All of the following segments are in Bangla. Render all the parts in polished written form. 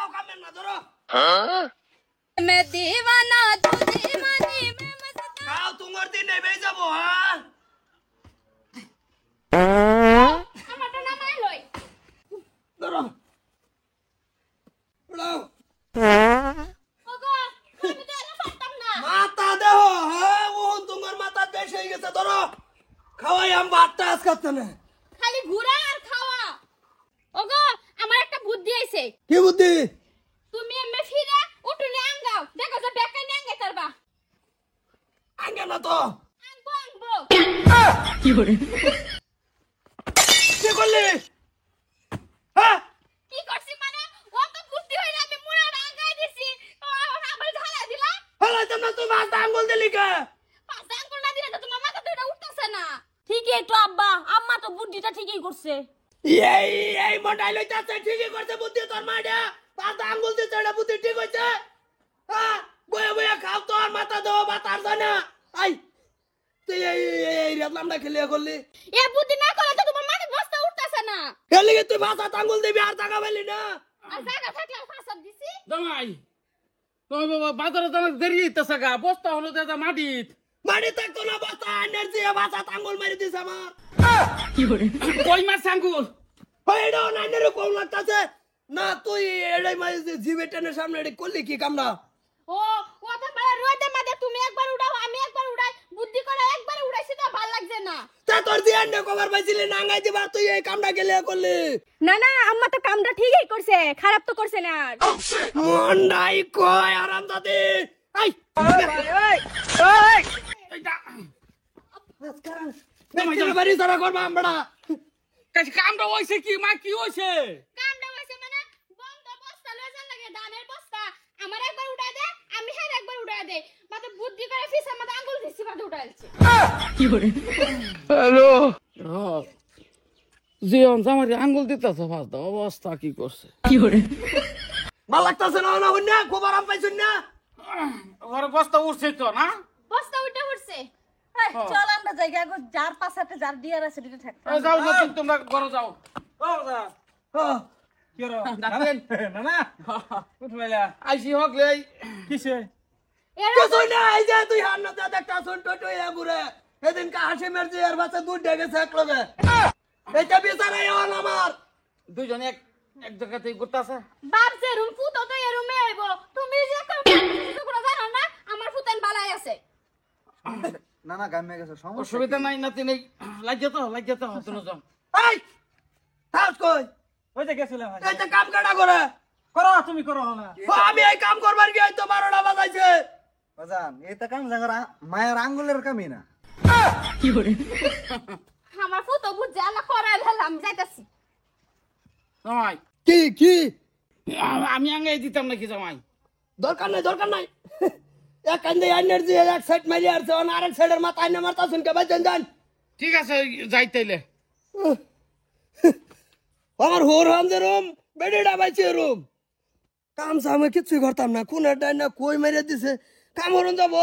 খাও কামেন না ধরো मैं दीवाना तू दीवानी मैं मस्ताना খাও তোমার দিন নেই যাবো হ্যাঁ আমারটা নামাই লই ধরো উড়াও ওগো আমি তো এর পারতাম না মাথা দেহ হ্যাঁ ও তোমার মাথা বেশ হয়ে গেছে ধরো খাওয়াই আম ভাতটা আজ করতে না খালি ঘুরা আর খাওয়া ওগো আমার একটা বুদ্ধি আইছে কি বুদ্ধি তুমি এমে ফিরে উঠুনে আঙ্গাও দেখো যে বেকা নিয়ে আঙ্গাই তারবা আঙ্গে না তো আঙ্গবো আঙ্গবো কি করলি হ্যাঁ কি করছি মানে ও তো বুদ্ধি হইরা আমি মুড়া আঙ্গাই দিছি ও আবার ঝালা দিলা হলো তোমরা তুই মাথা আঙ্গুল দিলি কে পাঁচ আঙ্গুল না দিলে তো তোমার মাথা দুইটা উঠতেছে না ঠিকই তো আব্বা আম্মা তো বুদ্ধিটা ঠিকই করছে এই মোটাই লইতাছে ঠিকই করছে বুদ্ধি তোর মাইডা মাথা আঙ্গুল দিতে এটা বুদ্ধি ঠিক হইছে হ্যাঁ বয়া বয়া খাও তোর মাথা দাও বাতার জানা আই তুই এই রেদলামটা খেলিয়া করলি এ বুদ্ধি না করলে তো তোমার মাথা বস্তা উঠতেছে না খেলি তুই মাথা আঙ্গুল দিবি আর টাকা পাইলি না আর জায়গা থাকলে ফাঁসাব দিছি জামাই তুমি বাবা বাজারে জানা দেরি হইতেছে গা বস্তা হলো দাদা মাটিত মারি থাকতো না বাতা এনার্জি মাথা আঙ্গুল মারি দিছে আমার কই মাছ আঙ্গুল এটা নাইনের কোন লাগতাছে না তুই এড়াই মাই জিবে টেনের সামনে এড়ে করলি কি কামনা ও তো বড় রোদে মাঝে তুমি একবার উড়াও আমি একবার উড়াই বুদ্ধি করে একবার উড়াইছি তো ভালো লাগছে না তা তোর জিয়ান নে কভার পাইছিলি নাঙ্গাই দিবা তুই এই কামটা গেলে করলি না না আম্মা তো কামটা ঠিকই করছে খারাপ তো করছে না আর মন্ডাই কয় আরাম দাদি আই বাড়ি সারা করবা আমরা কাছে কামটা হইছে কি মা কি হইছে কামটা হইছে মানে বন্ধ বস্তা লয়ে যান লাগে ধানের বস্তা আমার একবার উড়াই দে আমি হের একবার উড়াই দে মানে বুদ্ধি করে ফিসা মত আঙ্গুল দিছি মত উড়াইছে হ্যালো জিয়ন জামাই আঙ্গুল দিতেছে ফাস দাও অবস্থা কি করছে ভাল লাগতাছে না না হইনা খুব আরাম পাইছুন না ঘরে বস্তা উঠছে তো না বস্তা উঠে উঠছে চল আমরা জায়গা যার পাশাতে যার দিয়ার আছে দিতে থাক যাও যাও তোমরা ঘরে যাও আইসি হোক লে কিসে কিছুই না এই যে তুই হার না দেখতা শুন টটই ঘুরে এদিন কা হাসি মেরজি আর বাচ্চা দুধ ডেকে এক লগে এইটা বিচারে হল আমার দুইজন এক এক জায়গাতে ঘুরতাছে বাপ যে রুম ফুটো তো এই রুমে আইবো তুমি যে কাম করে জানো না আমার ফুতেন বালাই আছে না না গামে গেছে সমস্যা অসুবিধা নাই নাতি নেই লাগিয়ে তো হতো না এই থাস কই ওই যে গেছিলাম ভাই এইটা কাম কাটা করে করো তুমি করো না আমি এই কাম করবার গিয়ে তো 12টা বাজাইছে বাজান এটা কাম জায়গা মায়ের আঙ্গুলের কামই না আমার ফুতো বুঝে আল্লাহ করাই হলাম যাইতাছি জামাই কি কি আমি আঙ্গাই দিতাম নাকি জামাই দরকার নাই এক কান্দে এনার্জি এক সাইড মারি আর আরেক সাইডের মাথা আইনা মারতা শুনকে বাইতেন যান ঠিক আছে যাইতেইলে আমার হোর হাম যে রুম বেডিটা বাইছে রুম কাম সামে কিছুই করতাম না কোন ডাইনা কই মেরে দিছে কাম হরন যাব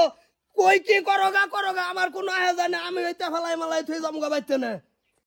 কই কি করোগা আমার কোনো আয়া জানে আমি হইতে ফেলাই মালাই থই যামগা বাইতে না